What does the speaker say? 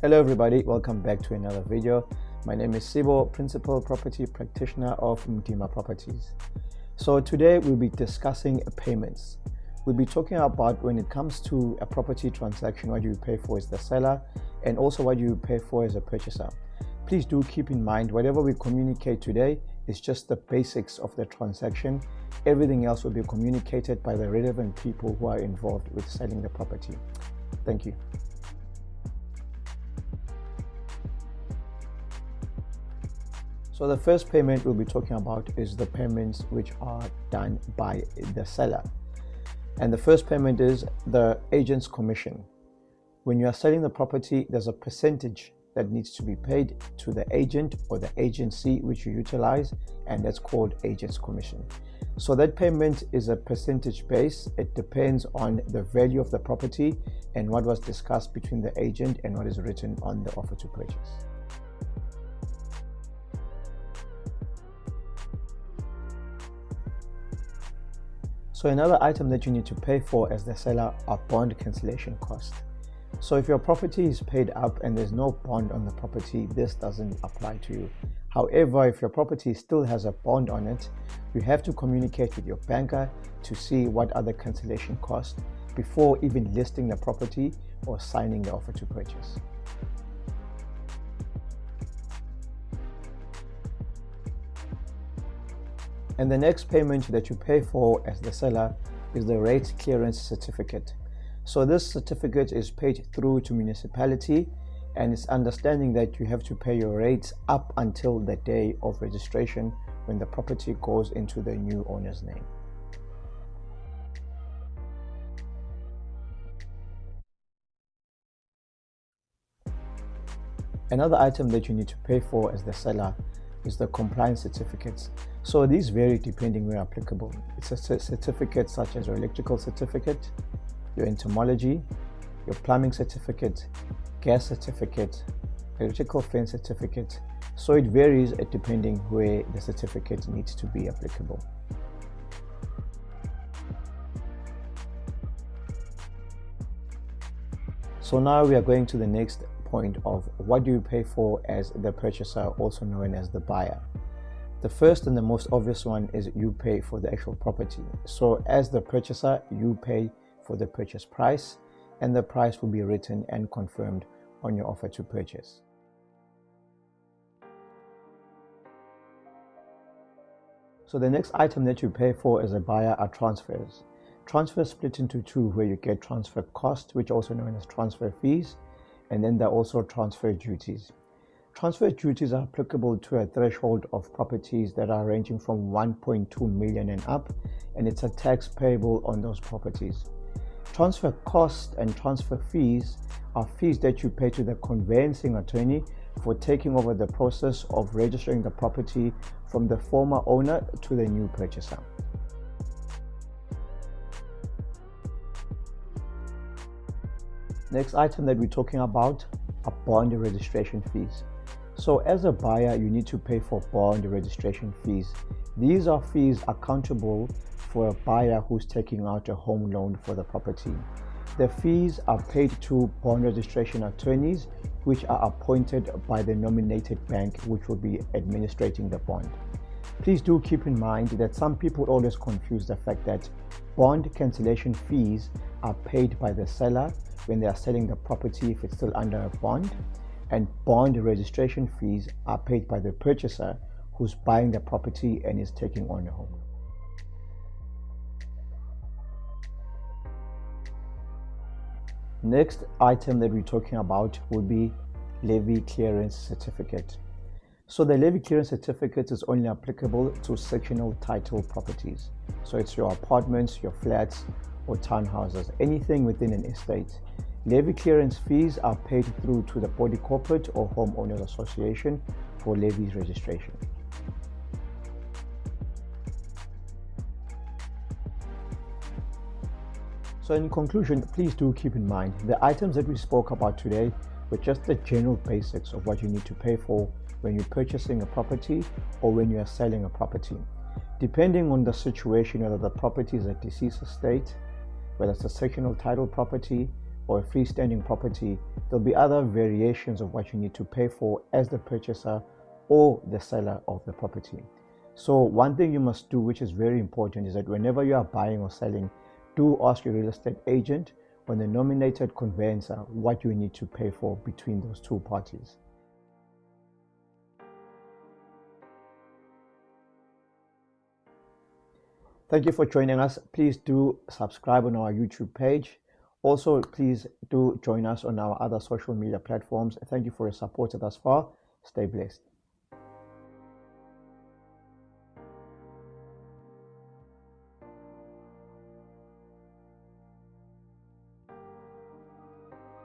Hello everybody, welcome back to another video. My name is Sibo, Principal Property Practitioner of MDIMA Properties. So today we'll be discussing payments. We'll be talking about when it comes to a property transaction, what you pay for as the seller and also what you pay for as a purchaser. Please do keep in mind whatever we communicate today is just the basics of the transaction. Everything else will be communicated by the relevant people who are involved with selling the property. Thank you. So the first payment we'll be talking about is the payments which are done by the seller. And the first payment is the agent's commission. When you are selling the property, there's a percentage that needs to be paid to the agent or the agency which you utilize, and that's called agent's commission. So that payment is a percentage base. It depends on the value of the property and what was discussed between the agent and what is written on the offer to purchase. So another item that you need to pay for as the seller are bond cancellation costs. So if your property is paid up and there's no bond on the property, this doesn't apply to you. However, if your property still has a bond on it, you have to communicate with your banker to see what are the cancellation costs before even listing the property or signing the offer to purchase. And the next payment that you pay for as the seller is the rate clearance certificate. So this certificate is paid through to municipality, and it's understanding that you have to pay your rates up until the day of registration when the property goes into the new owner's name. Another item that you need to pay for as the seller is the compliance certificates. So these vary depending where applicable. It's a certificate such as your electrical certificate, your entomology, your plumbing certificate, gas certificate, electrical fence certificate. So it varies depending where the certificate needs to be applicable. So now we are going to the next point of what do you pay for as the purchaser, also known as the buyer. The first and the most obvious one is you pay for the actual property. So as the purchaser, you pay for the purchase price, and the price will be written and confirmed on your offer to purchase. So the next item that you pay for as a buyer are transfers. Transfers split into two, where you get transfer cost, which also known as transfer fees, and then there are also transfer duties. Transfer duties are applicable to a threshold of properties that are ranging from 1.2 million and up, and it's a tax payable on those properties. Transfer costs and transfer fees are fees that you pay to the conveyancing attorney for taking over the process of registering the property from the former owner to the new purchaser. Next item that we're talking about are bond registration fees. So as a buyer, you need to pay for bond registration fees. These are fees accountable for a buyer who's taking out a home loan for the property. The fees are paid to bond registration attorneys, which are appointed by the nominated bank, which will be administrating the bond. Please do keep in mind that some people always confuse the fact that bond cancellation fees are paid by the seller when they are selling the property if it's still under a bond, and bond registration fees are paid by the purchaser who's buying the property and is taking on a home. Next item that we're talking about will be levy clearance certificate. So the levy clearance certificate is only applicable to sectional title properties. So it's your apartments, your flats, or townhouses, anything within an estate. Levy clearance fees are paid through to the body corporate or homeowners association for levies registration. So in conclusion, please do keep in mind the items that we spoke about today were just the general basics of what you need to pay for when you're purchasing a property or when you are selling a property. Depending on the situation, whether the property is a deceased estate, whether it's a sectional title property, or a freestanding property, there'll be other variations of what you need to pay for as the purchaser or the seller of the property. So one thing you must do, which is very important, is that whenever you are buying or selling, do ask your real estate agent or the nominated conveyancer what you need to pay for between those two parties. Thank you for joining us. Please do subscribe on our YouTube page. Also, please do join us on our other social media platforms. Thank you for your support thus far. Stay blessed.